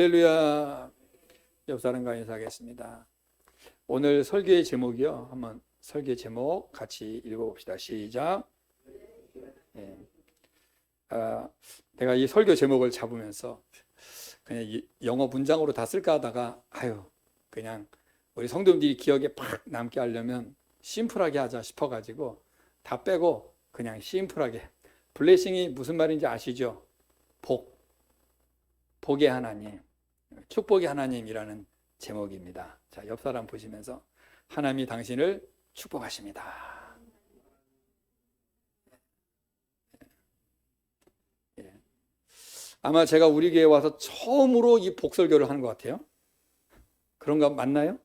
할렐루야. 옆 사람과 인사하겠습니다. 오늘 설교의 제목이요. 한번 설교 제목 같이 읽어봅시다. 시작. 예. 내가 이 설교 제목을 잡으면서 그냥 영어 문장으로 다 쓸까 하다가 그냥 우리 성도님들이 기억에 팍 남게 하려면 심플하게 하자 싶어가지고 다 빼고 그냥 심플하게. 블레싱이 무슨 말인지 아시죠? 복의 하나님, 축복의 하나님이라는 제목입니다. 자, 옆 사람 보시면서 하나님이 당신을 축복하십니다. 예. 아마 제가 우리 교회에 와서 처음으로 이 복설교를 하는 것 같아요. 그런가 맞나요?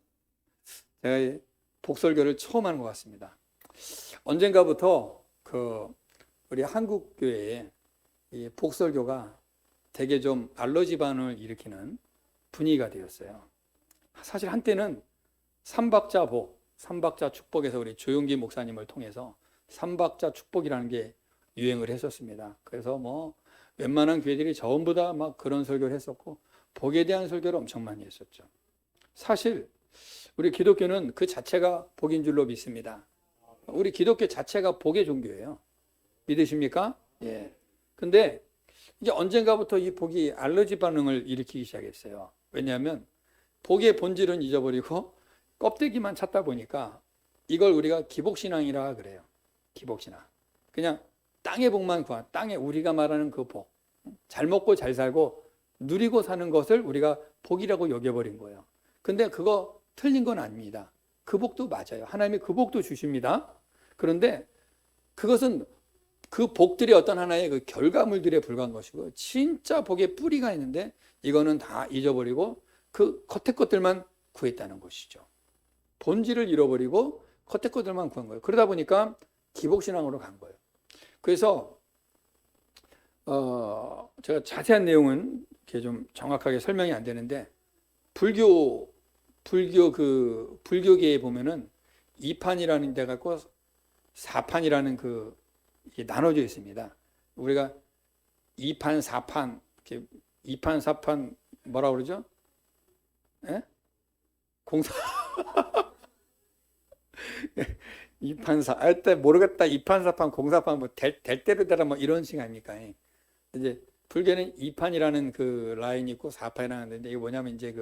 제가 복설교를 처음 하는 것 같습니다. 언젠가부터 우리 한국 교회에 이 복설교가 되게 좀 알러지 반응을 일으키는 분위기가 되었어요. 사실 한때는 삼박자 축복에서 우리 조용기 목사님을 통해서 삼박자 축복이라는 게 유행을 했었습니다. 그래서 웬만한 교회들이 전부 다 막 그런 설교를 했었고 복에 대한 설교를 엄청 많이 했었죠. 사실 우리 기독교는 그 자체가 복인 줄로 믿습니다. 우리 기독교 자체가 복의 종교예요. 믿으십니까? 예. 근데 이제 언젠가부터 이 복이 알러지 반응을 일으키기 시작했어요. 왜냐하면 복의 본질은 잊어버리고 껍데기만 찾다 보니까 이걸 우리가 기복신앙이라 그래요. 기복신앙. 그냥 땅의 복만 구한, 땅에 우리가 말하는 그 복. 잘 먹고 잘 살고 누리고 사는 것을 우리가 복이라고 여겨버린 거예요. 근데 그거 틀린 건 아닙니다. 그 복도 맞아요. 하나님이 그 복도 주십니다. 그런데 그것은 그 복들이 어떤 하나의 그 결과물들에 불과한 것이고 진짜 복의 뿌리가 있는데 이거는 다 잊어버리고 그 겉에 것들만 구했다는 것이죠. 본질을 잃어버리고 겉에 것들만 구한 거예요. 그러다 보니까 기복신앙으로 간 거예요. 그래서 제가 자세한 내용은 이렇게 좀 정확하게 설명이 안 되는데 불교계에 보면은 2판이라는 데 갖고 4판이라는 이게 나눠져 있습니다. 우리가 2판, 4판, 이렇게 2판, 4판 뭐라 그러죠? 예? 공사 2판, 4, 모르겠다. 2판, 4판, 공사판 될 대로 되라 이런 식 아닙니까? 이제 불교는 2판이라는 그 라인이 있고 4판이라는 데인데 이게 뭐냐면 이제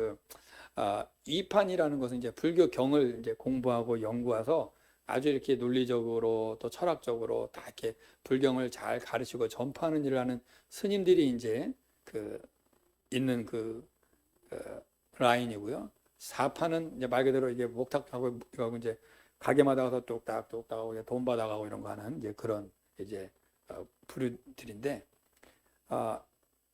2판이라는 것은 이제 불교 경을 이제 공부하고 연구해서 아주 이렇게 논리적으로 또 철학적으로 다 이렇게 불경을 잘 가르치고 전파하는 일을 하는 스님들이 이제 있는 라인이고요. 4판은 이제 말 그대로 이게 목탁하고 이제 가게마다 가서 뚝딱뚝딱 하고 돈 받아가고 이런 거 하는 이제 그런 이제 부류들인데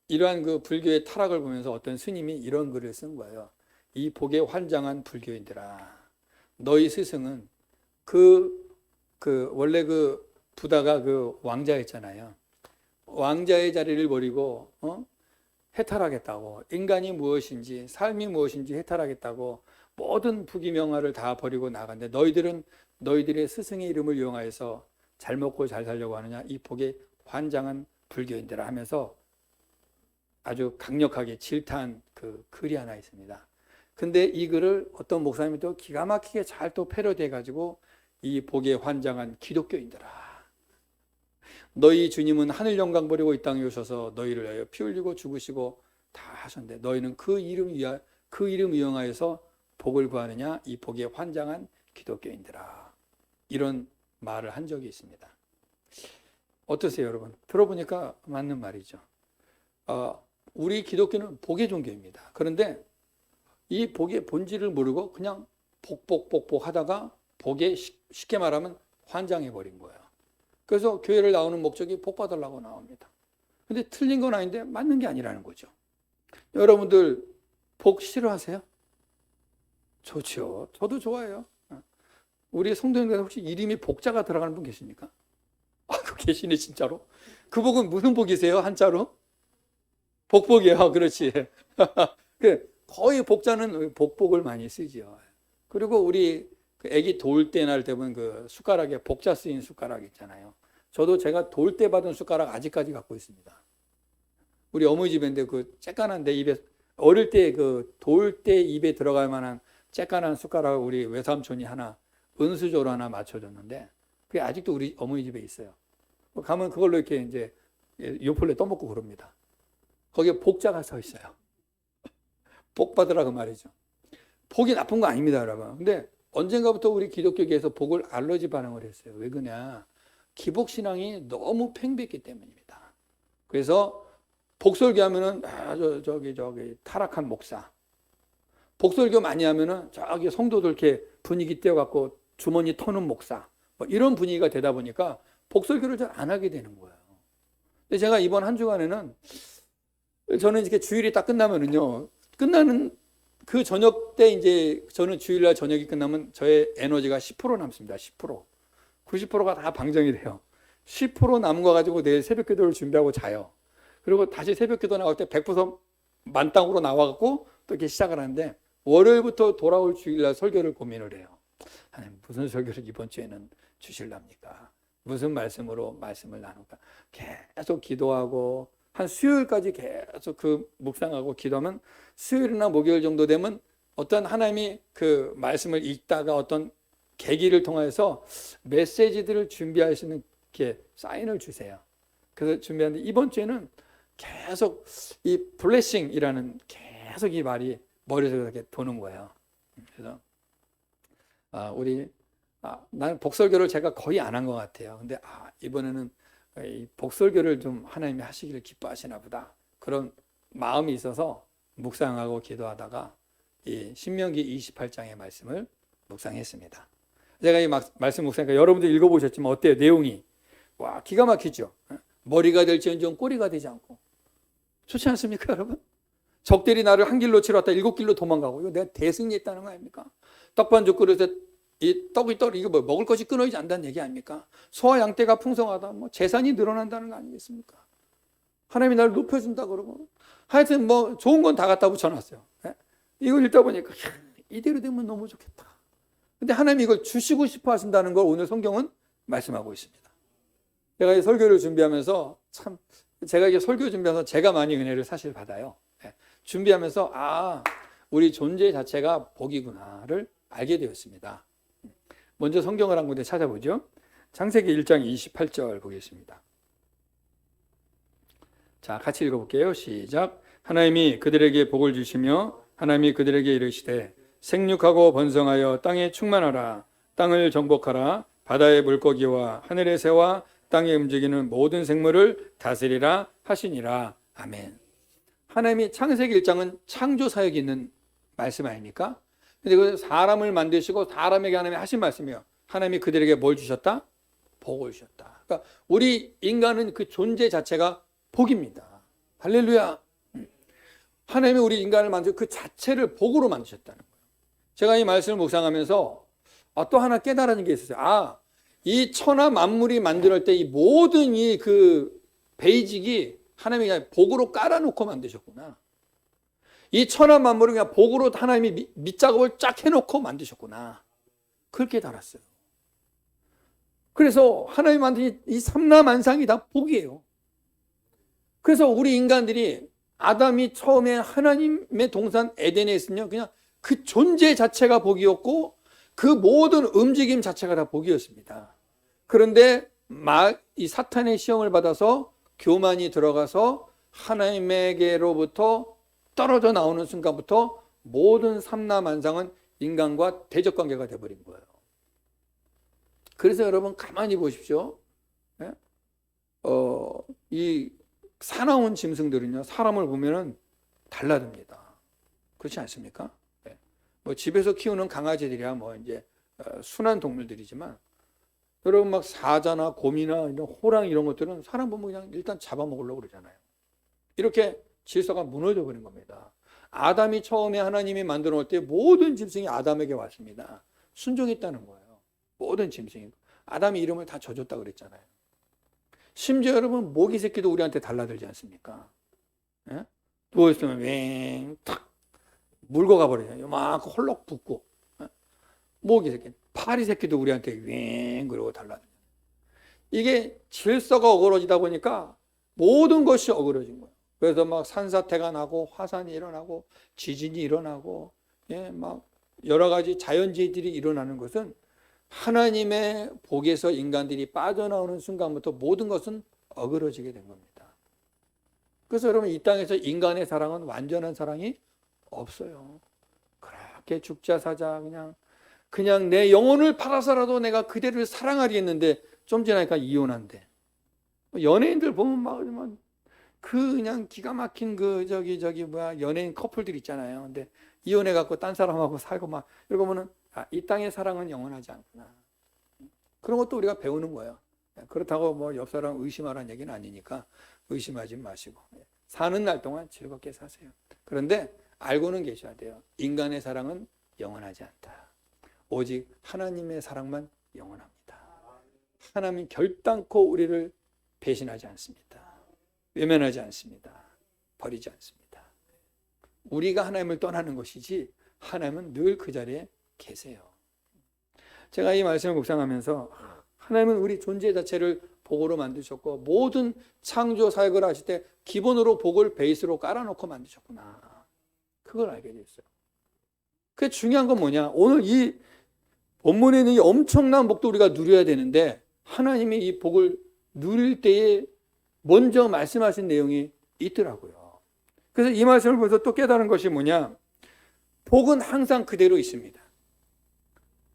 이러한 그 불교의 타락을 보면서 어떤 스님이 이런 글을 쓴 거예요. 이 복에 환장한 불교인들아, 너희 스승은 원래 부다가 왕자였잖아요. 왕자의 자리를 버리고, 해탈하겠다고. 인간이 무엇인지, 삶이 무엇인지 해탈하겠다고 모든 부귀명화를 다 버리고 나간데 너희들은 너희들의 스승의 이름을 이용하여서 잘 먹고 잘 살려고 하느냐? 이 복에 환장한 불교인들아 하면서 아주 강력하게 질타한 글이 하나 있습니다. 근데 이 글을 어떤 목사님이 또 기가 막히게 잘 또 패러디해가지고 이 복에 환장한 기독교인들아, 너희 주님은 하늘 영광 버리고 이 땅에 오셔서 너희를 위하여 피 흘리고 죽으시고 다 하셨는데 너희는 그 이름 이용하여서 복을 구하느냐? 이 복에 환장한 기독교인들아, 이런 말을 한 적이 있습니다. 어떠세요, 여러분? 들어보니까 맞는 말이죠. 우리 기독교는 복의 종교입니다. 그런데 이 복의 본질을 모르고 그냥 복 하다가 복에 쉽게 말하면 환장해버린 거예요. 그래서 교회를 나오는 목적이 복 받으려고 나옵니다. 근데 틀린 건 아닌데 맞는 게 아니라는 거죠. 여러분들 복 싫어하세요? 좋죠. 저도 좋아해요. 우리 성도님들 혹시 이름이 복자가 들어가는 분 계십니까? 계시네 진짜로. 그 복은 무슨 복이세요? 한자로? 복복이에요. 그렇지. 거의 복자는 복복을 많이 쓰죠. 그리고 우리 애기 돌 때 날 때 보면 숟가락에 복자 쓰인 숟가락 있잖아요. 저도 제가 돌 때 받은 숟가락 아직까지 갖고 있습니다. 우리 어머니 집인데 쬐깐한 내 입에 어릴 때 그 돌 때 입에 들어갈 만한 쬐깐한 숟가락을 우리 외삼촌이 하나 은수저로 하나 맞춰줬는데 그게 아직도 우리 어머니 집에 있어요. 가면 그걸로 이렇게 이제 요플레 떠먹고 그럽니다. 거기에 복자가 서 있어요. 복 받으라고 말이죠. 복이 나쁜 거 아닙니다, 여러분. 근데 언젠가부터 우리 기독교계에서 복을 알러지 반응을 했어요. 왜 그러냐? 기복신앙이 너무 팽배했기 때문입니다. 그래서 복설교 하면은 저기 타락한 목사. 복설교 많이 하면은 저기 성도들 이렇게 분위기 띄워갖고 주머니 터는 목사. 뭐 이런 분위기가 되다 보니까 복설교를 잘 안 하게 되는 거예요. 근데 제가 이번 한 주간에는 저는 이렇게 주일이 딱 끝나면은요, 끝나는 그 저녁 때 이제 저는 주일날 저녁이 끝나면 저의 에너지가 10% 남습니다. 10%. 90%가 다 방전이 돼요. 10% 남은 거 가지고 내일 새벽 기도를 준비하고 자요. 그리고 다시 새벽 기도 나올 때 100% 만땅으로 나와갖고 또 이렇게 시작을 하는데 월요일부터 돌아올 주일날 설교를 고민을 해요. 하나님 무슨 설교를 이번 주에는 주실랍니까? 무슨 말씀으로 말씀을 나눌까? 계속 기도하고 한 수요일까지 계속 그 묵상하고 기도하면 수요일이나 목요일 정도 되면 어떤 하나님이 그 말씀을 읽다가 어떤 계기를 통해서 메시지들을 준비할 수 있는 이렇게 사인을 주세요. 그래서 준비하는데 이번 주에는 계속 이 블레싱이라는 계속 이 말이 머릿속에 이렇게 도는 거예요. 그래서 나는 복설교를 제가 거의 안 한 것 같아요. 근데 이번에는 이 복설교를 좀 하나님이 하시기를 기뻐하시나 보다. 그런 마음이 있어서 묵상하고 기도하다가 이 신명기 28장의 말씀을 묵상했습니다. 제가 이 말씀 묵상하니까 여러분들 읽어보셨지만 어때요? 내용이 와 기가 막히죠. 머리가 될지언정 꼬리가 되지 않고 좋지 않습니까, 여러분? 적들이 나를 한 길로 치러 왔다 7길로 도망가고 이거 내가 대승리했다는 거 아닙니까? 떡반죽 그릇에 이 떡이 이거 뭐 먹을 것이 끊어지지 않는다는 얘기 아닙니까? 소와 양떼가 풍성하다, 뭐 재산이 늘어난다는 거 아니겠습니까? 하나님이 나를 높여준다 그러고 하여튼 뭐 좋은 건 다 갖다 붙여놨어요. 이걸 읽다 보니까 이대로 되면 너무 좋겠다. 근데 하나님이 이걸 주시고 싶어 하신다는 걸 오늘 성경은 말씀하고 있습니다. 제가 이 설교를 준비하면서 제가 이게 설교 준비하면서 제가 많이 은혜를 사실 받아요. 준비하면서 우리 존재 자체가 복이구나를 알게 되었습니다. 먼저 성경을 한 군데 찾아보죠. 창세기 1장 28절 보겠습니다. 자, 같이 읽어볼게요. 시작. 하나님이 그들에게 복을 주시며 하나님이 그들에게 이르시되 생육하고 번성하여 땅에 충만하라. 땅을 정복하라. 바다의 물고기와 하늘의 새와 땅에 움직이는 모든 생물을 다스리라 하시니라. 아멘. 하나님이 창세기 1장은 창조 사역이 있는 말씀 아닙니까? 근데 그 사람을 만드시고 사람에게 하나님이 하신 말씀이에요. 하나님이 그들에게 뭘 주셨다? 복을 주셨다. 그러니까 우리 인간은 그 존재 자체가 복입니다. 할렐루야. 하나님이 우리 인간을 만들고 그 자체를 복으로 만드셨다는 거예요. 제가 이 말씀을 묵상하면서 또 하나 깨달은 게 있었어요. 이 천하 만물이 만들 때 이 모든 이 그 베이직이 하나님이 그냥 복으로 깔아놓고 만드셨구나. 이 천하 만물을 그냥 복으로 하나님이 밑작업을 쫙 해놓고 만드셨구나. 그렇게 달았어요. 그래서 하나님이 만든 이 삼라만상이 다 복이에요. 그래서 우리 인간들이 아담이 처음에 하나님의 동산 에덴에 있으면 그냥 그 존재 자체가 복이었고 그 모든 움직임 자체가 다 복이었습니다. 그런데 이 사탄의 시험을 받아서 교만이 들어가서 하나님에게로부터 떨어져 나오는 순간부터 모든 삼라만상은 인간과 대적관계가 되어버린 거예요. 그래서 여러분 가만히 보십시오. 이 사나운 짐승들은요 사람을 보면은 달라듭니다. 그렇지 않습니까? 뭐 집에서 키우는 강아지들이야 뭐 이제 순한 동물들이지만 여러분 막 사자나 곰이나 이런 호랑 이런 것들은 사람 보면 그냥 일단 잡아먹으려고 그러잖아요. 이렇게 질서가 무너져 버린 겁니다. 아담이 처음에 하나님이 만들어 놓을 때 모든 짐승이 아담에게 왔습니다. 순종했다는 거예요. 모든 짐승이. 아담이 이름을 다 져줬다 그랬잖아요. 심지어 여러분 모기 새끼도 우리한테 달라들지 않습니까? 예? 누워있으면 웽 탁 물고 가버리잖아요. 요만큼 홀럭 붓고. 예? 모기 새끼, 파리 새끼도 우리한테 웽 그러고 달라들죠. 이게 질서가 어그러지다 보니까 모든 것이 어그러진 거예요. 그래서 막 산사태가 나고 화산이 일어나고 지진이 일어나고 막 여러 가지 자연재해들이 일어나는 것은 하나님의 복에서 인간들이 빠져나오는 순간부터 모든 것은 어그러지게 된 겁니다. 그래서 여러분 이 땅에서 인간의 사랑은 완전한 사랑이 없어요. 그렇게 죽자 사자 그냥 내 영혼을 팔아서라도 내가 그대를 사랑하겠는데 좀 지나니까 이혼한대. 연예인들 보면 막 그냥 기가 막힌 연예인 커플들 있잖아요. 근데 이혼해 갖고 딴 사람하고 살고 막 이러고 보면은 이 땅의 사랑은 영원하지 않구나. 그런 것도 우리가 배우는 거예요. 그렇다고 뭐 옆 사람 의심하라는 얘기는 아니니까 의심하지 마시고 사는 날 동안 즐겁게 사세요. 그런데 알고는 계셔야 돼요. 인간의 사랑은 영원하지 않다. 오직 하나님의 사랑만 영원합니다. 하나님은 결단코 우리를 배신하지 않습니다. 외면하지 않습니다. 버리지 않습니다. 우리가 하나님을 떠나는 것이지 하나님은 늘 그 자리에 계세요. 제가 이 말씀을 묵상하면서 하나님은 우리 존재 자체를 복으로 만드셨고 모든 창조 사역을 하실 때 기본으로 복을 베이스로 깔아놓고 만드셨구나. 그걸 알게 됐어요. 그게 중요한 건 뭐냐? 오늘 이 본문에 있는 이 엄청난 복도 우리가 누려야 되는데 하나님이 이 복을 누릴 때에 먼저 말씀하신 내용이 있더라고요. 그래서 이 말씀을 보면서 또 깨달은 것이 뭐냐? 복은 항상 그대로 있습니다.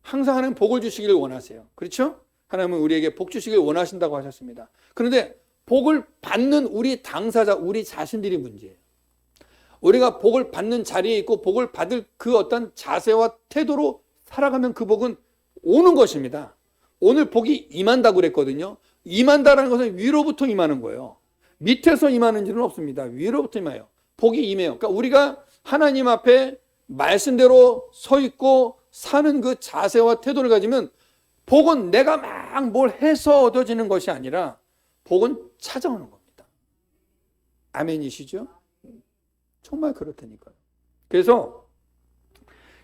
항상 하나님 복을 주시기를 원하세요. 그렇죠? 하나님은 우리에게 복 주시기를 원하신다고 하셨습니다. 그런데 복을 받는 우리 당사자, 우리 자신들이 문제예요. 우리가 복을 받는 자리에 있고 복을 받을 그 어떤 자세와 태도로 살아가면 그 복은 오는 것입니다. 오늘 복이 임한다고 그랬거든요. 임한다라는 것은 위로부터 임하는 거예요. 밑에서 임하는 일은 없습니다. 위로부터 임해요. 복이 임해요. 그러니까 우리가 하나님 앞에 말씀대로 서 있고 사는 그 자세와 태도를 가지면 복은 내가 막 뭘 해서 얻어지는 것이 아니라 복은 찾아오는 겁니다. 아멘이시죠? 정말 그렇다니까요. 그래서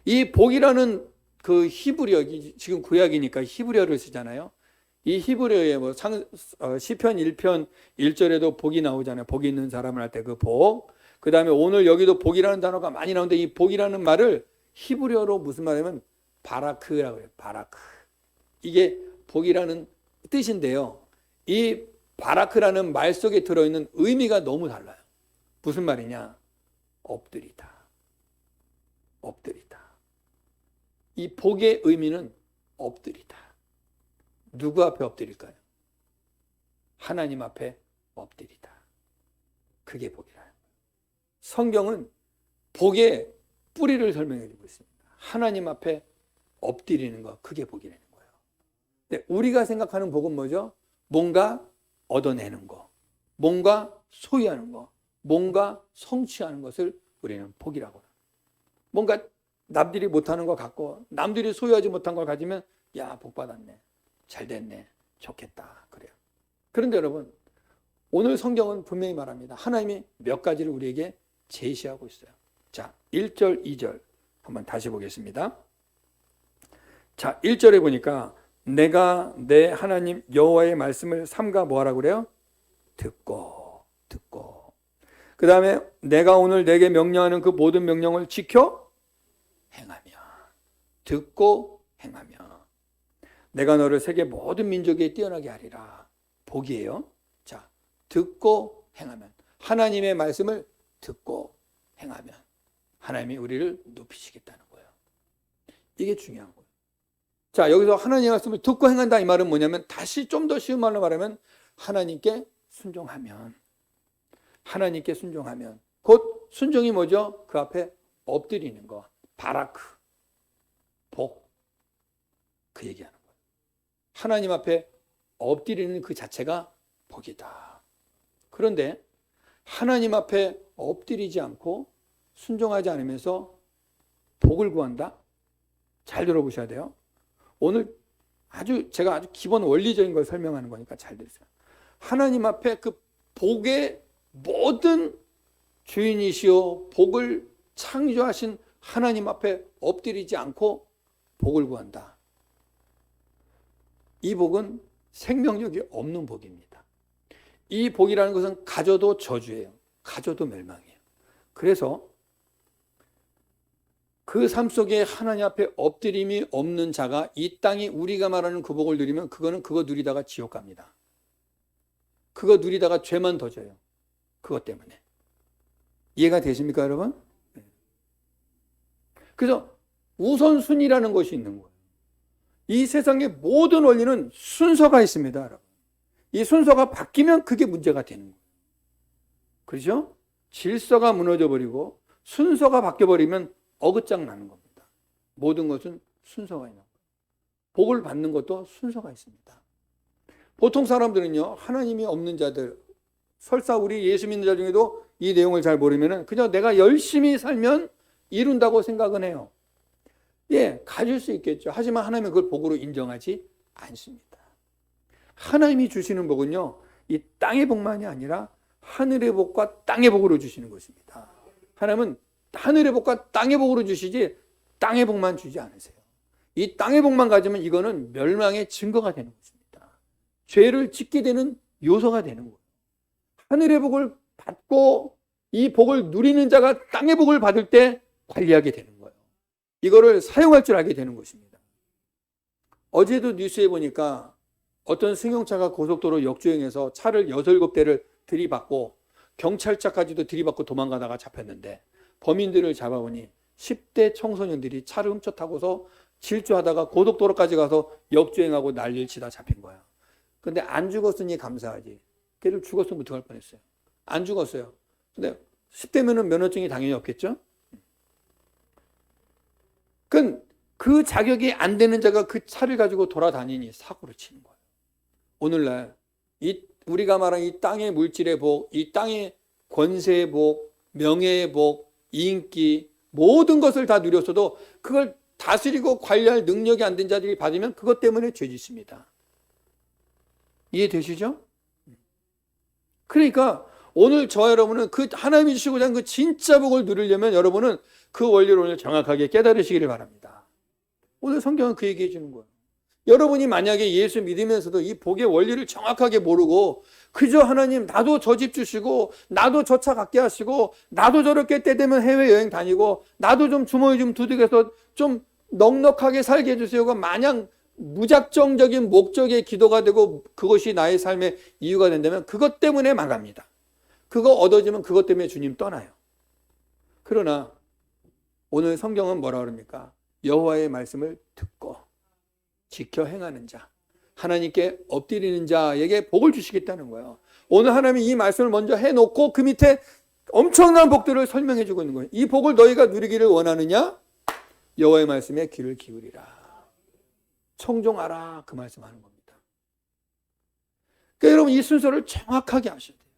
이 복이라는 그 히브리어, 지금 구약이니까 히브리어를 쓰잖아요. 이 히브리어에 시편 1편 1절에도 복이 나오잖아요. 복이 있는 사람을 할 때 그 복. 그 다음에 오늘 여기도 복이라는 단어가 많이 나오는데 이 복이라는 말을 히브리어로 무슨 말이냐면 바라크라고 해요. 바라크. 이게 복이라는 뜻인데요. 이 바라크라는 말 속에 들어있는 의미가 너무 달라요. 무슨 말이냐? 엎드리다. 엎드리다. 이 복의 의미는 엎드리다. 누구 앞에 엎드릴까요? 하나님 앞에 엎드리다. 그게 복이라는 거예요. 성경은 복의 뿌리를 설명해 주고 있습니다. 하나님 앞에 엎드리는 것, 그게 복이라는 거예요. 근데 우리가 생각하는 복은 뭐죠? 뭔가 얻어내는 거, 뭔가 소유하는 거, 뭔가 성취하는 것을 우리는 복이라고 합니다. 뭔가 남들이 못하는 거 갖고 남들이 소유하지 못한 걸 가지면 야, 복 받았네, 잘 됐네, 좋겠다, 그래요. 그런데 여러분, 오늘 성경은 분명히 말합니다. 하나님이 몇 가지를 우리에게 제시하고 있어요. 자, 1절, 2절 한번 다시 보겠습니다. 자, 1절에 보니까 내가 내 하나님 여호와의 말씀을 삼가 뭐하라고 그래요? 듣고. 그 다음에 내가 오늘 내게 명령하는 그 모든 명령을 지켜 행하며. 듣고 행하며. 내가 너를 세계 모든 민족에 뛰어나게 하리라. 복이에요. 자, 듣고 행하면. 하나님의 말씀을 듣고 행하면 하나님이 우리를 높이시겠다는 거예요. 이게 중요한 거예요. 자, 여기서 하나님의 말씀을 듣고 행한다 이 말은 뭐냐면 다시 좀 더 쉬운 말로 말하면 하나님께 순종하면. 하나님께 순종하면. 곧 순종이 뭐죠? 그 앞에 엎드리는 거. 바라크. 복. 그 얘기하는 거예요. 하나님 앞에 엎드리는 그 자체가 복이다. 그런데 하나님 앞에 엎드리지 않고 순종하지 않으면서 복을 구한다? 잘 들어보셔야 돼요. 오늘 제가 아주 기본 원리적인 걸 설명하는 거니까 잘 들으세요. 하나님 앞에 그 복의 모든 주인이시오 복을 창조하신 하나님 앞에 엎드리지 않고 복을 구한다. 이 복은 생명력이 없는 복입니다. 이 복이라는 것은 가져도 저주예요. 가져도 멸망이에요. 그래서 그 삶 속에 하나님 앞에 엎드림이 없는 자가 이 땅에 우리가 말하는 그 복을 누리면 그거는 그거 누리다가 지옥 갑니다. 그거 누리다가 죄만 더 져요. 그것 때문에. 이해가 되십니까, 여러분? 그래서 우선순위라는 것이 있는 거예요. 이 세상의 모든 원리는 순서가 있습니다, 여러분. 이 순서가 바뀌면 그게 문제가 되는 거예요. 그렇죠? 질서가 무너져 버리고 순서가 바뀌어 버리면 어긋장 나는 겁니다. 모든 것은 순서가 있는 거예요. 복을 받는 것도 순서가 있습니다. 보통 사람들은요, 하나님이 없는 자들, 설사 우리 예수 믿는 자 중에도 이 내용을 잘 모르면은 그냥 내가 열심히 살면 이룬다고 생각은 해요. 예, 가질 수 있겠죠. 하지만 하나님은 그걸 복으로 인정하지 않습니다. 하나님이 주시는 복은요, 이 땅의 복만이 아니라 하늘의 복과 땅의 복으로 주시는 것입니다. 하나님은 하늘의 복과 땅의 복으로 주시지 땅의 복만 주지 않으세요. 이 땅의 복만 가지면 이거는 멸망의 증거가 되는 것입니다. 죄를 짓게 되는 요소가 되는 거예요. 하늘의 복을 받고 이 복을 누리는 자가 땅의 복을 받을 때 관리하게 되는 거예요. 이거를 사용할 줄 알게 되는 것입니다. 어제도 뉴스에 보니까 어떤 승용차가 고속도로 역주행해서 차를 6, 7대를 들이받고 경찰차까지도 들이받고 도망가다가 잡혔는데 범인들을 잡아보니 10대 청소년들이 차를 훔쳐 타고서 질주하다가 고속도로까지 가서 역주행하고 난리를 치다 잡힌 거야. 근데 안 죽었으니 감사하지. 걔를 죽었으면 어떡할 뻔했어요. 안 죽었어요. 근데 10대면은 면허증이 당연히 없겠죠? 그 자격이 안 되는 자가 그 차를 가지고 돌아다니니 사고를 치는 거예요. 오늘날 우리가 말하는 이 땅의 물질의 복, 이 땅의 권세의 복, 명예의 복, 인기, 모든 것을 다 누렸어도 그걸 다스리고 관리할 능력이 안 된 자들이 받으면 그것 때문에 죄 짓습니다. 이해되시죠? 그러니까 오늘 저와 여러분은 그 하나님이 주시고자 하는 그 진짜 복을 누리려면 여러분은 그 원리를 오늘 정확하게 깨달으시기를 바랍니다. 오늘 성경은 그 얘기해 주는 거예요. 여러분이 만약에 예수 믿으면서도 이 복의 원리를 정확하게 모르고 그저 하나님 나도 저 집 주시고 나도 저 차 갖게 하시고 나도 저렇게 때 되면 해외여행 다니고 나도 좀 주머니 좀 두둑해서 좀 넉넉하게 살게 해주세요가 마냥 무작정적인 목적의 기도가 되고 그것이 나의 삶의 이유가 된다면 그것 때문에 망합니다. 그거 얻어지면 그것 때문에 주님 떠나요. 그러나 오늘 성경은 뭐라 그럽니까? 여호와의 말씀을 듣고 지켜 행하는 자, 하나님께 엎드리는 자에게 복을 주시겠다는 거예요. 오늘 하나님이 이 말씀을 먼저 해놓고 그 밑에 엄청난 복들을 설명해 주고 있는 거예요. 이 복을 너희가 누리기를 원하느냐? 여호와의 말씀에 귀를 기울이라. 청종하라. 그 말씀하는 겁니다. 그러니까 여러분 이 순서를 정확하게 하셔야 돼요.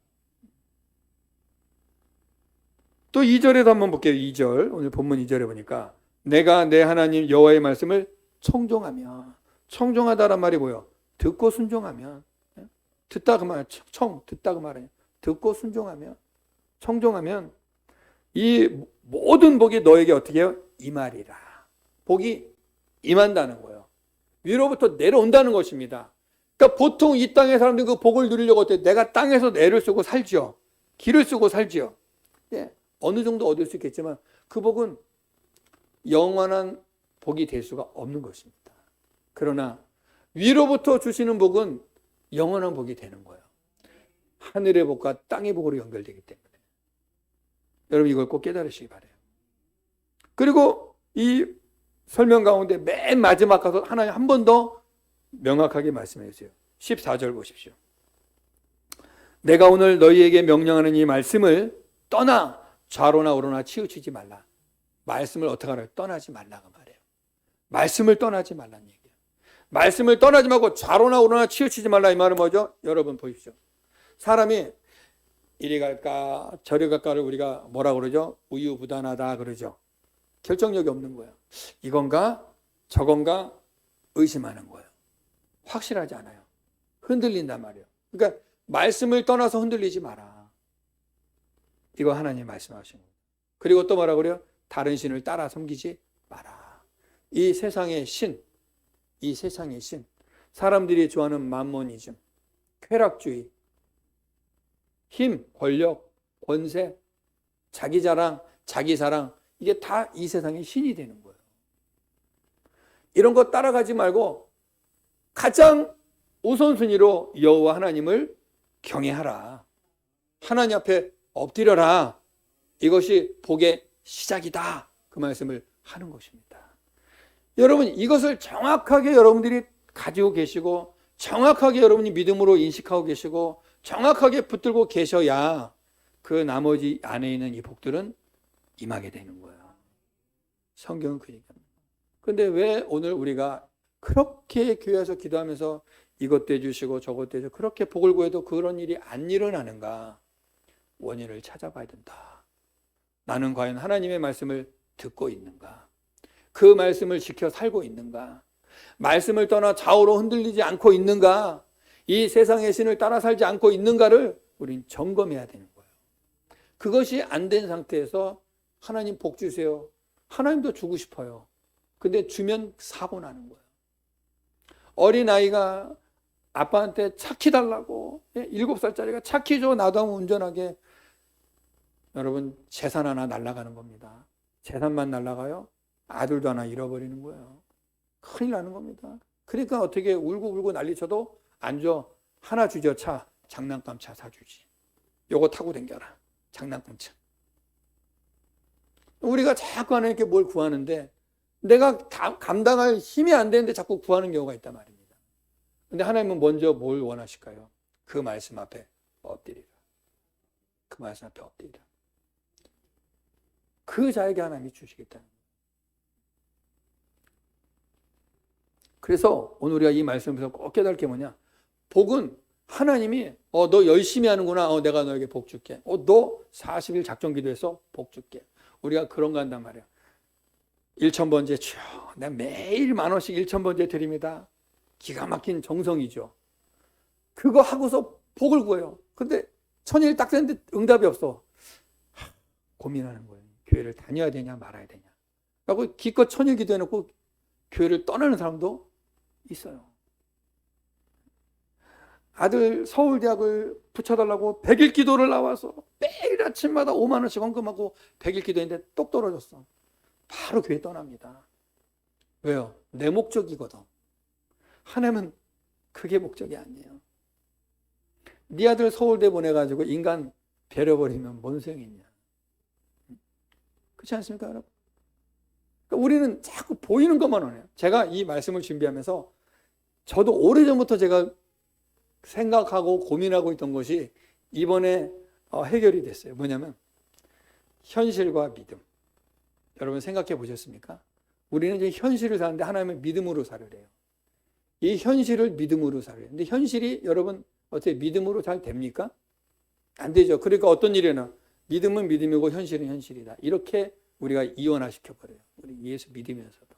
또 2절에도 한번 볼게요. 2절. 오늘 본문 2절에 보니까 내가 내 하나님 여호와의 말씀을 청종하며, 청종하다란 말이 뭐예요? 듣고 순종하면, 듣다 그 말, 듣다 그 말이에요. 듣고 순종하면, 청종하면 이 모든 복이 너에게 어떻게 해요? 임하리라. 복이 임한다는 거예요. 위로부터 내려온다는 것입니다. 그러니까 보통 이 땅의 사람들이 그 복을 누리려고 할 때 내가 땅에서 애를 쓰고 살지요. 기를 쓰고 살지요. 예, 어느 정도 얻을 수 있겠지만 그 복은 영원한 복이 될 수가 없는 것입니다. 그러나 위로부터 주시는 복은 영원한 복이 되는 거예요. 하늘의 복과 땅의 복으로 연결되기 때문에. 여러분 이걸 꼭 깨달으시기 바라요. 그리고 이 설명 가운데 맨 마지막 가서 하나님 한 번 더 명확하게 말씀해 주세요. 14절 보십시오. 내가 오늘 너희에게 명령하는 이 말씀을 떠나 좌로나 우로나 치우치지 말라. 말씀을 어떻게 하라고? 떠나지 말라고 말해요. 말씀을 떠나지 말라는 얘기예요. 말씀을 떠나지 말고 좌로나 우로나 치우치지 말라. 이 말은 뭐죠? 여러분 보십시오. 사람이 이리 갈까 저리 갈까를 우리가 뭐라 그러죠? 우유부단하다 그러죠. 결정력이 없는 거예요. 이건가 저건가 의심하는 거예요. 확실하지 않아요. 흔들린단 말이에요. 그러니까 말씀을 떠나서 흔들리지 마라. 이거 하나님 말씀하시는 거예요. 그리고 또 뭐라 그래요? 다른 신을 따라 섬기지 마라. 이 세상의 신, 이 세상의 신, 사람들이 좋아하는 만모니즘, 쾌락주의, 힘, 권력, 권세, 자기 자랑, 자기 사랑, 이게 다 이 세상의 신이 되는 거예요. 이런 거 따라가지 말고 가장 우선순위로 여호와 하나님을 경외하라. 하나님 앞에 엎드려라. 이것이 복의 시작이다. 그 말씀을 하는 것입니다. 여러분, 이것을 정확하게 여러분들이 가지고 계시고 정확하게 여러분이 믿음으로 인식하고 계시고 정확하게 붙들고 계셔야 그 나머지 안에 있는 이 복들은 임하게 되는 거예요. 성경은 그 얘기합니다. 그런데 왜 오늘 우리가 그렇게 교회에서 기도하면서 이것도 해주시고 저것도 해주시고 그렇게 복을 구해도 그런 일이 안 일어나는가? 원인을 찾아봐야 된다. 나는 과연 하나님의 말씀을 듣고 있는가? 그 말씀을 지켜 살고 있는가? 말씀을 떠나 좌우로 흔들리지 않고 있는가? 이 세상의 신을 따라 살지 않고 있는가를 우린 점검해야 되는 거예요. 그것이 안 된 상태에서 하나님 복 주세요. 하나님도 주고 싶어요. 근데 주면 사고 나는 거예요. 어린아이가 아빠한테 차 키 달라고 7살짜리가 차 키 줘 나도 한번 운전하게. 여러분, 재산 하나 날아가는 겁니다. 재산만 날아가요? 아들도 하나 잃어버리는 거예요. 큰일 나는 겁니다. 그러니까 어떻게 울고 난리쳐도 안 줘. 하나 주죠. 차. 장난감 차 사주지. 요거 타고 댕겨라. 장난감 차. 우리가 자꾸 하나님께 뭘 구하는데 내가 감당할 힘이 안 되는데 자꾸 구하는 경우가 있단 말입니다. 근데 하나님은 먼저 뭘 원하실까요? 그 말씀 앞에 엎드리라. 그 말씀 앞에 엎드리라. 그 자에게 하나님이 주시겠다는 거예요. 그래서 오늘 우리가 이 말씀에서 꼭 깨달을 게 뭐냐? 복은 하나님이 너 열심히 하는구나. 내가 너에게 복 줄게. 너 40일 작정 기도해서 복 줄게. 우리가 그런 거 한단 말이야. 1,000번째 주여, 내가 매일 10,000원씩 1,000번째 드립니다. 기가 막힌 정성이죠. 그거 하고서 복을 구해요. 근데 1,000일 딱 됐는데 응답이 없어. 고민하는 거예요. 교회를 다녀야 되냐 말아야 되냐. 라고 기껏 1,000일 기도해놓고 교회를 떠나는 사람도 있어요. 아들 서울대학을 붙여달라고 100일 기도를 나와서 매일 아침마다 5만 원씩 헌금하고 100일 기도했는데 똑 떨어졌어. 바로 교회 떠납니다. 왜요? 내 목적이거든. 하나님은 그게 목적이 아니에요. 네 아들 서울대 보내가지고 인간 배려버리면 뭔 소용이 있냐. 그렇지 않습니까, 여러분? 그러니까 우리는 자꾸 보이는 것만 원해요. 제가 이 말씀을 준비하면서 저도 오래전부터 제가 생각하고 고민하고 있던 것이 이번에 해결이 됐어요. 뭐냐면 현실과 믿음. 여러분 생각해 보셨습니까? 우리는 이제 현실을 사는데 하나님은 믿음으로 살으래요. 이 현실을 믿음으로 살아요. 근데 현실이 여러분 어떻게 믿음으로 잘 됩니까? 안 되죠. 그러니까 어떤 일이나 믿음은 믿음이고 현실은 현실이다. 이렇게 우리가 이원화시켜버려요. 우리 예수 믿으면서도.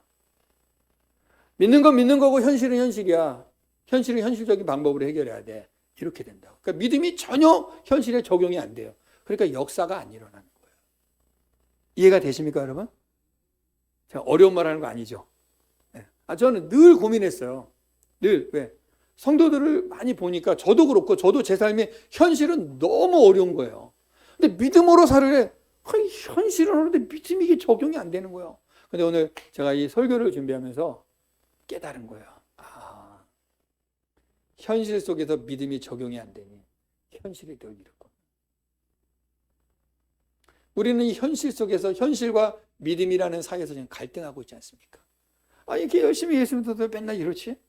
믿는 건 믿는 거고 현실은 현실이야. 현실은 현실적인 방법으로 해결해야 돼. 이렇게 된다고. 그러니까 믿음이 전혀 현실에 적용이 안 돼요. 그러니까 역사가 안 일어나는 거예요. 이해가 되십니까, 여러분? 제가 어려운 말 하는 거 아니죠? 네. 저는 늘 고민했어요. 늘. 왜? 성도들을 많이 보니까 저도 그렇고 저도 제 삶의 현실은 너무 어려운 거예요. 근데 믿음으로 살으래. 현실은 하는데 믿음이 이게 적용이 안 되는 거예요. 근데 오늘 제가 이 설교를 준비하면서 깨달은 거예요. 현실 속에서 믿음이 적용이 안 되니 현실이 늘 이렇고. 우리는 이 현실 속에서 현실과 믿음이라는 사이에서 지금 갈등하고 있지 않습니까? 이렇게 열심히 예수 믿어도 맨날 이렇지?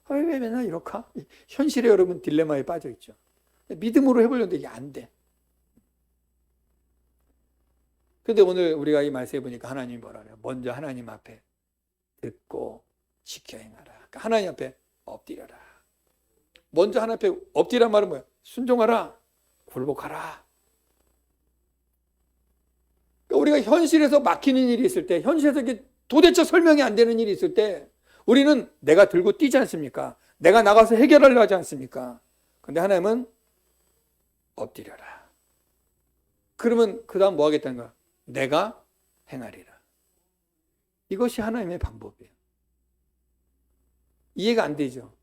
왜 맨날 이럴까? 현실에 여러분 딜레마에 빠져 있죠. 믿음으로 해보려는데 이게 안 돼. 근데 오늘 우리가 이 말씀해 보니까 하나님이 뭐라 그래요? 먼저 하나님 앞에 듣고 지켜 행하라. 그러니까 하나님 앞에 엎드려라. 먼저 하나님 앞에 엎드리란 말은 뭐야? 순종하라. 굴복하라. 그러니까 우리가 현실에서 막히는 일이 있을 때, 현실에서 도대체 설명이 안 되는 일이 있을 때 우리는 내가 들고 뛰지 않습니까? 내가 나가서 해결하려 하지 않습니까? 근데 하나님은 엎드려라. 그러면 그 다음 뭐 하겠다는 거야? 내가 행하리라. 이것이 하나님의 방법이에요. 이해가 안 되죠?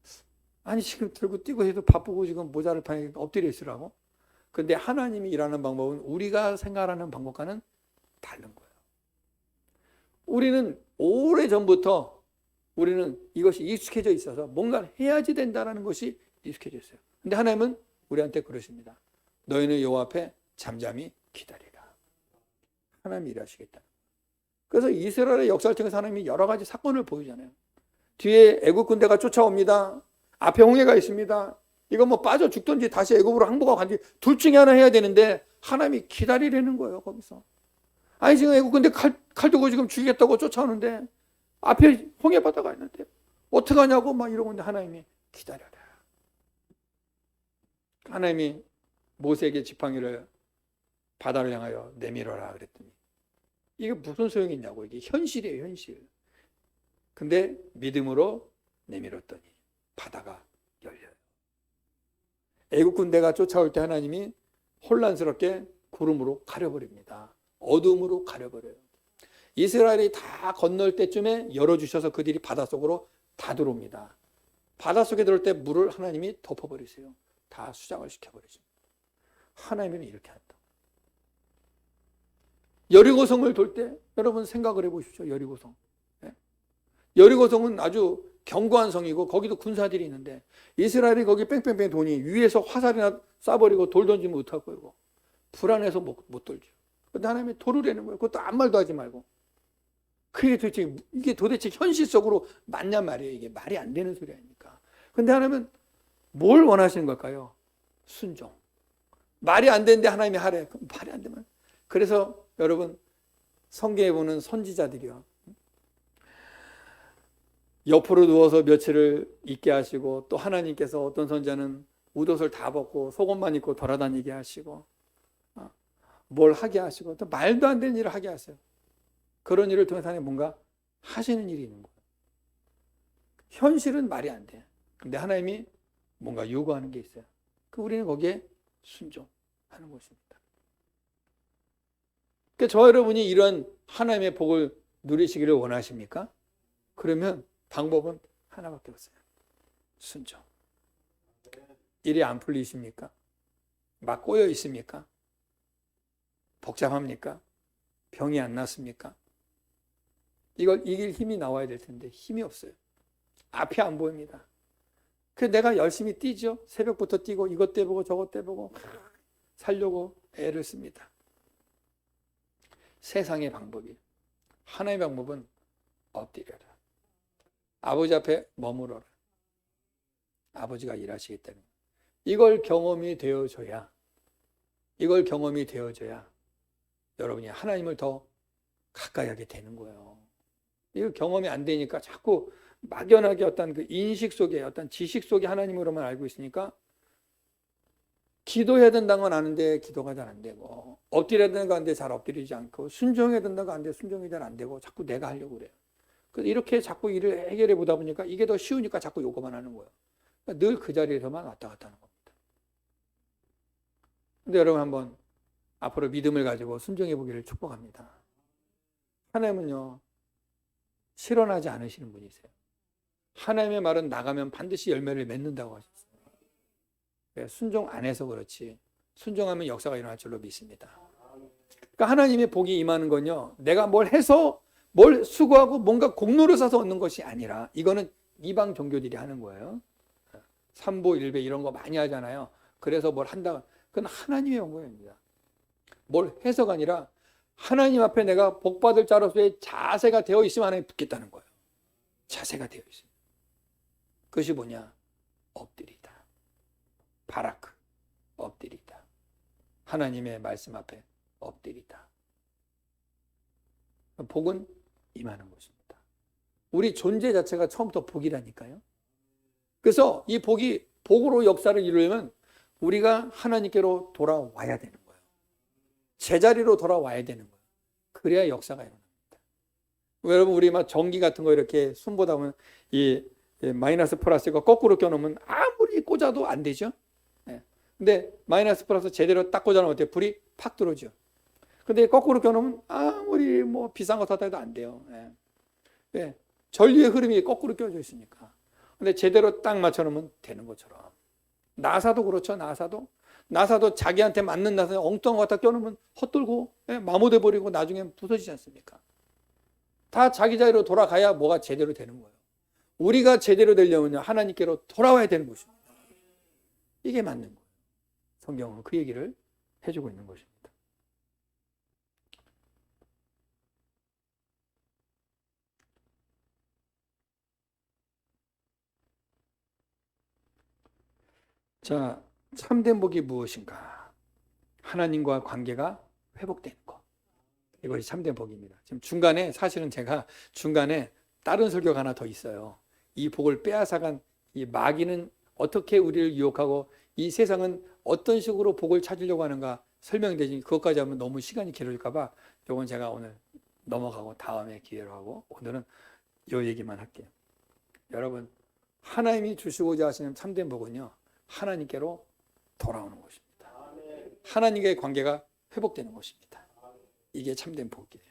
아니 지금 들고 뛰고 해도 바쁘고 지금 모자를 파니까 엎드려 있으라고? 근데 하나님이 일하는 방법은 우리가 생각하는 방법과는 다른 거예요. 우리는 오래전부터 우리는 이것이 익숙해져 있어서 뭔가를 해야지 된다는 것이 익숙해져 있어요. 근데 하나님은 우리한테 그러십니다. 너희는 여호와 앞에 잠잠히 기다리라. 하나님이 일하시겠다. 그래서 이스라엘의 역사를 통해서 하나님이 여러 가지 사건을 보이잖아요. 뒤에 애굽 군대가 쫓아옵니다. 앞에 홍해가 있습니다. 이거 뭐 빠져 죽든지 다시 애굽으로 항복하고 간지 둘 중에 하나 해야 되는데 하나님이 기다리라는 거예요. 거기서. 아니 지금 애굽 군대 칼 두고 지금 죽이겠다고 쫓아오는데 앞에 홍해 바다가 있는데 어떡하냐고 막 이러고 있는데 하나님이 기다려라. 하나님이 모세에게 지팡이를 바다를 향하여 내밀어라 그랬더니 이게 무슨 소용이 있냐고. 이게 현실이에요, 현실. 근데 믿음으로 내밀었더니 바다가 열려요. 애국 군대가 쫓아올 때 하나님이 혼란스럽게 구름으로 가려버립니다. 어둠으로 가려버려요. 이스라엘이 다 건널 때쯤에 열어주셔서 그들이 바닷속으로 다 들어옵니다. 바닷속에 들어올 때 물을 하나님이 덮어버리세요. 다 수장을 시켜버리십니다. 하나님은 이렇게 한다. 여리고성을 돌 때 여러분 생각을 해보십시오. 여리고성. 여리고성은 아주 견고한 성이고 거기도 군사들이 있는데 이스라엘이 거기 뺑뺑뺑 도니 위에서 화살이나 쏴버리고 돌 던지면 못할 거고 불안해서 못 돌죠. 근데 하나님이 돌을 내는 거예요. 그것도 아무 말도 하지 말고. 이게 도대체 현실적으로 맞냔 말이에요. 이게 말이 안 되는 소리 아닙니까? 근데 하나님은 뭘 원하시는 걸까요? 순종. 말이 안 되는데 하나님이 하래. 그럼 말이 안 되면. 그래서 여러분 성경에 보는 선지자들이요. 옆으로 누워서 며칠을 있게 하시고 또 하나님께서 어떤 선지자는 웃옷을 다 벗고 속옷만 입고 돌아다니게 하시고 뭘 하게 하시고 또 말도 안 되는 일을 하게 하세요. 그런 일을 통해서 하나님 뭔가 하시는 일이 있는 거예요. 현실은 말이 안 돼. 근데 하나님이 뭔가 요구하는 게 있어요. 우리는 거기에 순종하는 것입니다. 그러니까 저 여러분이 이런 하나님의 복을 누리시기를 원하십니까? 그러면 방법은 하나밖에 없어요. 순종. 일이 안 풀리십니까? 막 꼬여 있습니까? 복잡합니까? 병이 안 났습니까? 이걸 이길 힘이 나와야 될 텐데 힘이 없어요. 앞이 안 보입니다. 그래서 내가 열심히 뛰죠. 새벽부터 뛰고 이것 떼보고 저것 떼보고 살려고 애를 씁니다. 세상의 방법이. 하나의 방법은 엎드려라. 아버지 앞에 머무러라. 아버지가 일하시겠다는 이걸 경험이 되어져야 여러분이 하나님을 더 가까이 하게 되는 거예요. 이거 경험이 안 되니까 자꾸 막연하게 어떤 그 인식 속에 어떤 지식 속에 하나님으로만 알고 있으니까 기도해야 된다는 건 아는데 기도가 잘 안 되고 엎드려야 되는 거 아는데 잘 엎드리지 않고 순종해야 된다는 거 아는데 순종이 잘 안 되고 자꾸 내가 하려고 그래요. 그래서 이렇게 자꾸 일을 해결해 보다 보니까 이게 더 쉬우니까 자꾸 요거만 하는 거예요. 그러니까 늘 그 자리에서만 왔다 갔다 하는 겁니다. 근데 여러분 한번 앞으로 믿음을 가지고 순종해 보기를 축복합니다. 하나님은요 실현하지 않으시는 분이세요. 하나님의 말은 나가면 반드시 열매를 맺는다고 하셨어요. 순종 안 해서 그렇지 순종하면 역사가 일어날 줄로 믿습니다. 그러니까 하나님의 복이 임하는 건요 내가 뭘 해서 뭘 수고하고 뭔가 공로를 쌓아서 얻는 것이 아니라 이거는 이방 종교들이 하는 거예요. 삼보 일배 이런 거 많이 하잖아요. 그래서 뭘 한다. 그건 하나님의 영광입니다. 뭘 해서가 아니라 하나님 앞에 내가 복받을 자로서의 자세가 되어 있으면 하나님 붙겠다는 거예요. 자세가 되어 있어요. 그것이 뭐냐? 엎드리다. 바라크. 엎드리다. 하나님의 말씀 앞에 엎드리다. 복은 임하는 것입니다. 우리 존재 자체가 처음부터 복이라니까요. 그래서 이 복으로 역사를 이루려면 우리가 하나님께로 돌아와야 되는 거예요. 제자리로 돌아와야 되는 거예요. 그래야 역사가 일어납니다. 여러분 우리 막 전기 같은 거 이렇게 손보다 보면 이 마이너스 플러스가 거꾸로 껴놓으면 아무리 꽂아도 안 되죠. 근데 마이너스 플러스 제대로 딱 꽂아놓으면 어때요? 불이 팍 들어오죠. 근데 거꾸로 껴놓으면 아무리 뭐 비싼 거 샀다 해도 안 돼요. 전류의 흐름이 거꾸로 껴져 있으니까. 근데 제대로 딱 맞춰놓으면 되는 것처럼. 나사도 그렇죠. 나사도 나사도 자기한테 맞는 나사에 엉뚱한 거 갖다 껴놓으면 헛돌고 마모돼 버리고 나중에 부서지지 않습니까? 다 자기 자리로 돌아가야 뭐가 제대로 되는 거예요. 우리가 제대로 되려면 하나님께로 돌아와야 되는 것입니다. 이게 맞는 거예요. 성경은 그 얘기를 해주고 있는 것입니다. 자, 참된 복이 무엇인가? 하나님과 관계가 회복되는 것. 이것이 참된 복입니다. 지금 중간에 사실은 제가 중간에 다른 설교가 하나 더 있어요. 이 복을 빼앗아간 이 마귀는 어떻게 우리를 유혹하고 이 세상은 어떤 식으로 복을 찾으려고 하는가 설명되지 그것까지 하면 너무 시간이 길어질까 봐 이건 제가 오늘 넘어가고 다음에 기회로 하고 오늘은 이 얘기만 할게요. 여러분, 하나님이 주시고자 하시는 참된 복은요, 하나님께로 돌아오는 것입니다. 하나님과의 관계가 회복되는 것입니다. 이게 참된 복이에요.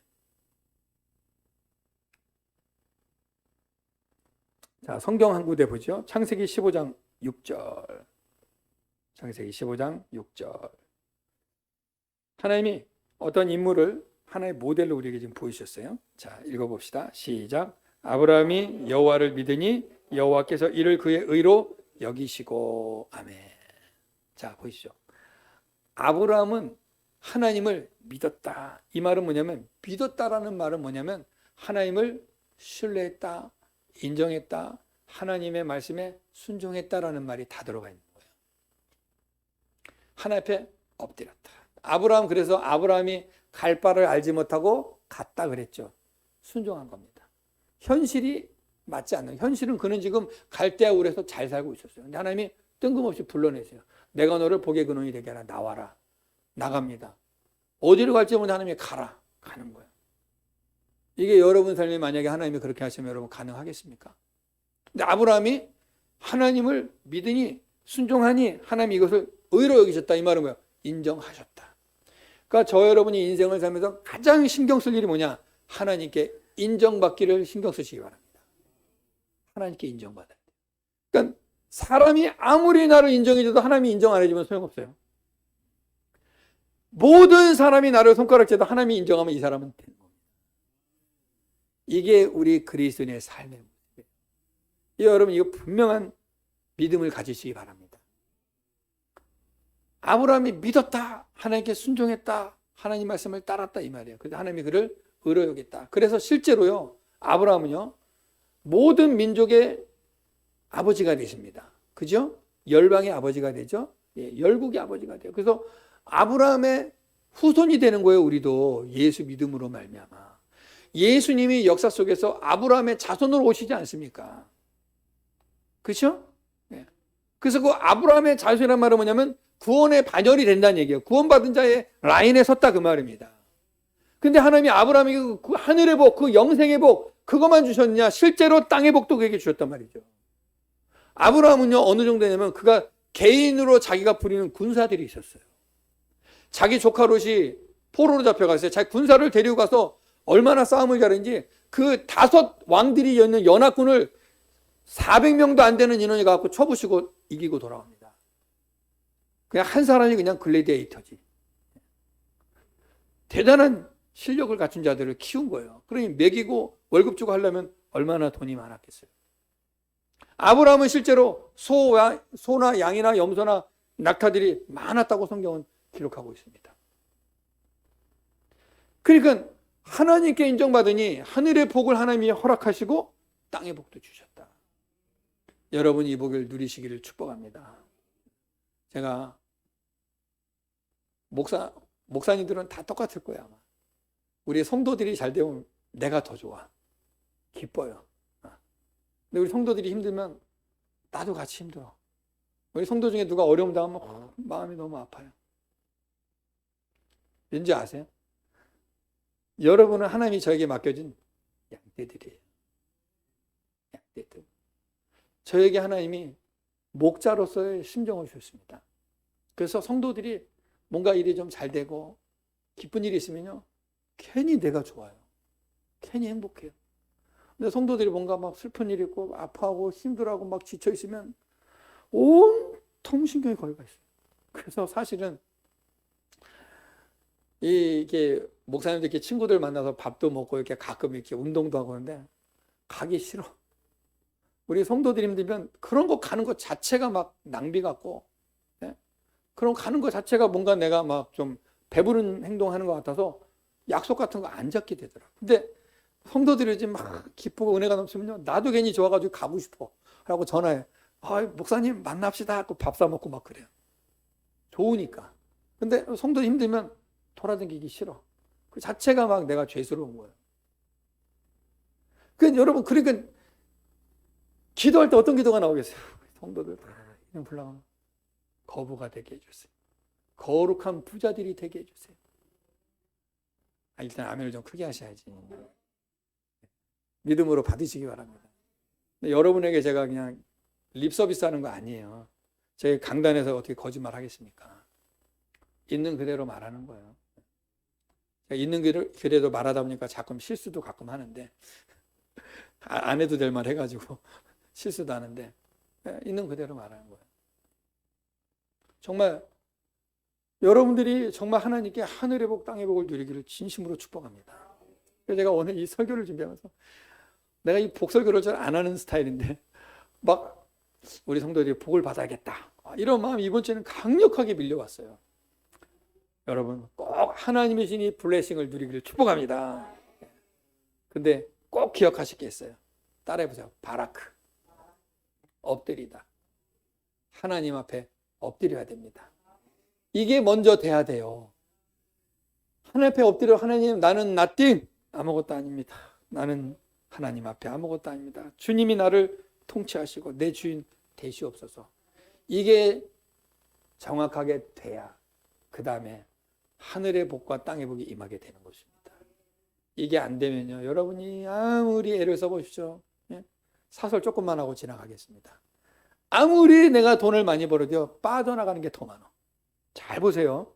자, 성경 한 구대 보죠. 창세기 15장 6절. 창세기 15장 6절. 하나님이 어떤 인물을 하나의 모델로 우리에게 지금 보여주셨어요. 자, 읽어봅시다. 시작. 아브라함이 여호와를 믿으니 여호와께서 이를 그의 의로 여기시고. 아멘. 자, 보이시죠? 아브라함은 하나님을 믿었다. 이 말은 뭐냐면, 믿었다라는 말은 뭐냐면 하나님을 신뢰했다, 인정했다, 하나님의 말씀에 순종했다라는 말이 다 들어가 있는 거예요. 하나님 앞에 엎드렸다. 아브라함, 그래서 아브라함이 갈 바를 알지 못하고 갔다 그랬죠. 순종한 겁니다. 현실이 맞지 않는, 현실은 그는 지금 갈대아 울에서 잘 살고 있었어요. 근데 하나님이 뜬금없이 불러내세요. 내가 너를 복의 근원이 되게 하라. 나와라. 나갑니다. 어디로 갈지 모르는데 하나님이 가라. 가는 거예요. 이게 여러분 삶에 만약에 하나님이 그렇게 하시면 여러분 가능하겠습니까? 근데 아브라함이 하나님을 믿으니 순종하니 하나님이 이것을 의로 여기셨다. 이 말은 뭐예요? 인정하셨다. 그러니까 저 여러분이 인생을 살면서 가장 신경 쓸 일이 뭐냐? 하나님께 인정받기를 신경 쓰시기 바랍니다. 하나님께 인정받아야 돼요. 그러니까 사람이 아무리 나를 인정해줘도 하나님이 인정 안 해주면 소용없어요. 모든 사람이 나를 손가락질해도 하나님이 인정하면 이 사람은 되는 겁니다. 이게 우리 그리스도인의 삶의 모습이에요. 여러분, 이거 분명한 믿음을 가지시기 바랍니다. 아브라함이 믿었다, 하나님께 순종했다, 하나님 말씀을 따랐다 이 말이에요. 그래서 하나님이 그를 의로 여겼다. 그래서 실제로요, 아브라함은요, 모든 민족의 아버지가 되십니다. 그죠? 열방의 아버지가 되죠. 예, 열국의 아버지가 돼요. 그래서 아브라함의 후손이 되는 거예요. 우리도 예수 믿음으로 말미암아. 예수님이 역사 속에서 아브라함의 자손으로 오시지 않습니까? 그렇죠? 예. 그래서 그 아브라함의 자손이란 말은 뭐냐면 구원의 반열이 된다는 얘기예요. 구원받은 자의 라인에 섰다 그 말입니다. 근데 하나님이 아브라함에게 그 하늘의 복, 그 영생의 복 그것만 주셨느냐? 실제로 땅의 복도 그에게 주셨단 말이죠. 아브라함은요, 어느 정도냐면 그가 개인으로 자기가 부리는 군사들이 있었어요. 자기 조카 롯이 포로로 잡혀갔어요. 자기 군사를 데리고 가서 얼마나 싸움을 잘했는지 그 5 왕들이 있는 연합군을 400명도 안 되는 인원이 가서 쳐부시고 이기고 돌아옵니다. 그냥 한 사람이 그냥 글래디에이터지. 대단한 실력을 갖춘 자들을 키운 거예요. 그러니 먹이고 월급 주고 하려면 얼마나 돈이 많았겠어요. 아브라함은 실제로 소나 양이나 염소나 낙타들이 많았다고 성경은 기록하고 있습니다. 그러니까 하나님께 인정받으니 하늘의 복을 하나님이 허락하시고 땅의 복도 주셨다. 여러분 이 복을 누리시기를 축복합니다. 제가 목사님들은 다 똑같을 거예요. 아마. 우리 성도들이 잘 되면 내가 더 좋아. 기뻐요. 근데 우리 성도들이 힘들면 나도 같이 힘들어. 우리 성도 중에 누가 어려움 당하면 마음이 너무 아파요. 왠지 아세요? 여러분은 하나님이 저에게 맡겨진 양떼들이에요. 양떼들. 저에게 하나님이 목자로서의 심정을 주셨습니다. 그래서 성도들이 뭔가 일이 좀 잘 되고 기쁜 일이 있으면요, 괜히 내가 좋아요. 괜히 행복해요. 근데 성도들이 뭔가 막 슬픈 일이 있고 아파하고 힘들어하고 막 지쳐 있으면 온통 신경이 거기가 있어요. 그래서 사실은 이게 목사님들끼리 친구들 만나서 밥도 먹고 이렇게 가끔 이렇게 운동도 하고 하는데 가기 싫어. 우리 성도들이면 그런 거 가는 것 자체가 막 낭비 같고, 예? 그런 거 가는 것 자체가 뭔가 내가 막 좀 배부른 행동하는 것 같아서 약속 같은 거 안 잡게 되더라고. 근데 성도들이 지금 막 기쁘고 은혜가 넘치면요, 나도 괜히 좋아가지고 가고 싶어 라고 전화해. 아, 목사님 만납시다 하고 밥 사 먹고 막 그래요. 좋으니까. 근데 성도 힘들면 돌아다니기 싫어. 그 자체가 막 내가 죄스러운 거예요. 그 여러분, 그러니까 기도할 때 어떤 기도가 나오겠어요? 성도들 이름 불러 거부가 되게 해주세요. 거룩한 부자들이 되게 해주세요. 일단 아멘을 좀 크게 하셔야지. 믿음으로 받으시기 바랍니다. 여러분에게 제가 그냥 립 서비스 하는 거 아니에요. 제 강단에서 어떻게 거짓말 하겠습니까? 있는 그대로 말하는 거예요. 있는 그대로 말하다 보니까 가끔 실수도 가끔 하는데, 안 해도 될 말 해가지고 실수도 하는데, 있는 그대로 말하는 거예요. 정말 여러분들이 정말 하나님께 하늘의 복 땅의 복을 누리기를 진심으로 축복합니다. 그래서 제가 오늘 이 설교를 준비하면서 내가 이 복설교를 잘 안 하는 스타일인데 막 우리 성도들이 복을 받아야겠다 이런 마음이 이번 주에는 강력하게 밀려왔어요. 여러분 꼭 하나님의 신이 블레싱을 누리기를 축복합니다. 근데 꼭 기억하실 게 있어요. 따라해보세요. 바라크. 엎드리다. 하나님 앞에 엎드려야 됩니다. 이게 먼저 돼야 돼요. 하나님 앞에 엎드려, 하나님 나는 nothing, 아무것도 아닙니다. 나는 하나님 앞에 아무것도 아닙니다. 주님이 나를 통치하시고 내 주인 되시옵소서. 이게 정확하게 돼야 그 다음에 하늘의 복과 땅의 복이 임하게 되는 것입니다. 이게 안 되면요, 여러분이 아무리 애를 써보십시오. 사설 조금만 하고 지나가겠습니다. 아무리 내가 돈을 많이 벌어도 빠져나가는 게 더 많아. 잘 보세요.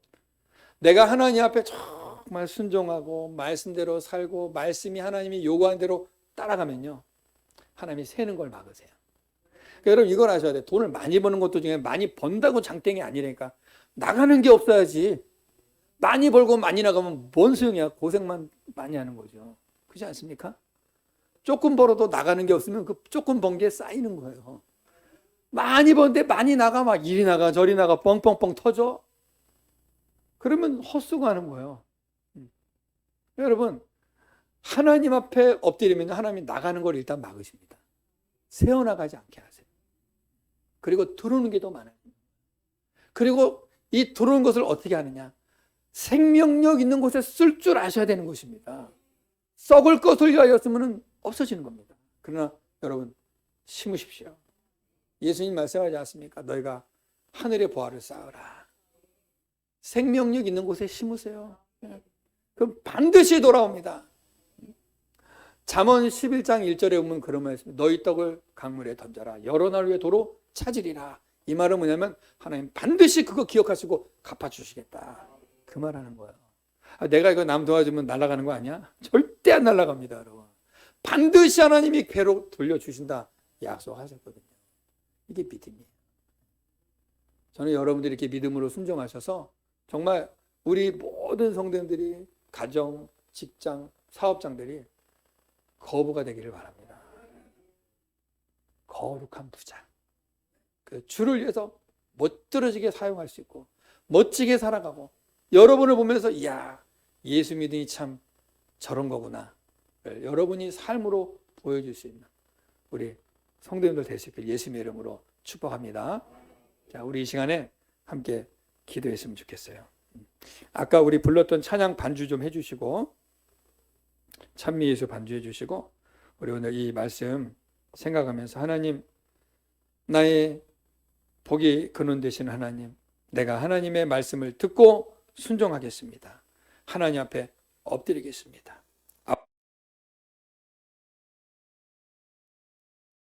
내가 하나님 앞에 정말 순종하고 말씀대로 살고 말씀이 하나님이 요구한 대로 따라가면요, 하나님이 새는 걸 막으세요. 그러니까 여러분 이걸 아셔야 돼요. 돈을 많이 버는 것도 중에 많이 번다고 장땡이 아니라니까. 나가는 게 없어야지. 많이 벌고 많이 나가면 뭔 소용이야. 고생만 많이 하는 거죠. 그렇지 않습니까? 조금 벌어도 나가는 게 없으면 그 조금 번 게 쌓이는 거예요. 많이 버는데 많이 나가, 막 이리 나가 저리 나가 뻥뻥뻥 터져. 그러면 헛수고하는 거예요. 여러분 하나님 앞에 엎드리면 하나님이 나가는 걸 일단 막으십니다. 새어나가지 않게 하세요. 그리고 들어오는 게 더 많아요. 그리고 이 들어오는 것을 어떻게 하느냐, 생명력 있는 곳에 쓸 줄 아셔야 되는 것입니다. 썩을 것을 위하여 쓰면 없어지는 겁니다. 그러나 여러분 심으십시오. 예수님 말씀하지 않습니까? 너희가 하늘의 보화를 쌓으라. 생명력 있는 곳에 심으세요. 그럼 반드시 돌아옵니다. 잠언 11장 1절에 보면 그런 말씀이 너희 떡을 강물에 던져라. 여러 날 후에 도로 찾으리라. 이 말은 뭐냐면 하나님 반드시 그거 기억하시고 갚아주시겠다. 그 말하는 거예요. 내가 이거 남 도와주면 날아가는 거 아니야? 절대 안 날아갑니다, 여러분. 반드시 하나님이 배로 돌려주신다 약속하셨거든요. 이게 믿음이에요. 저는 여러분들이 이렇게 믿음으로 순종하셔서 정말 우리 모든 성도님들이 가정, 직장, 사업장들이 거부가 되기를 바랍니다. 거룩한 부자. 그 주를 위해서 멋들어지게 사용할 수 있고 멋지게 살아가고 여러분을 보면서 이야, 예수 믿음이 참 저런 거구나. 여러분이 삶으로 보여줄 수 있는 우리 성도님들 되시길 예수님의 이름으로 축복합니다. 자, 우리 이 시간에 함께 기도했으면 좋겠어요. 아까 우리 불렀던 찬양 반주 좀 해주시고 찬미 예수 반주 해주시고 우리 오늘 이 말씀 생각하면서 하나님, 나의 복이 근원 되시는 하나님, 내가 하나님의 말씀을 듣고 순종하겠습니다. 하나님 앞에 엎드리겠습니다.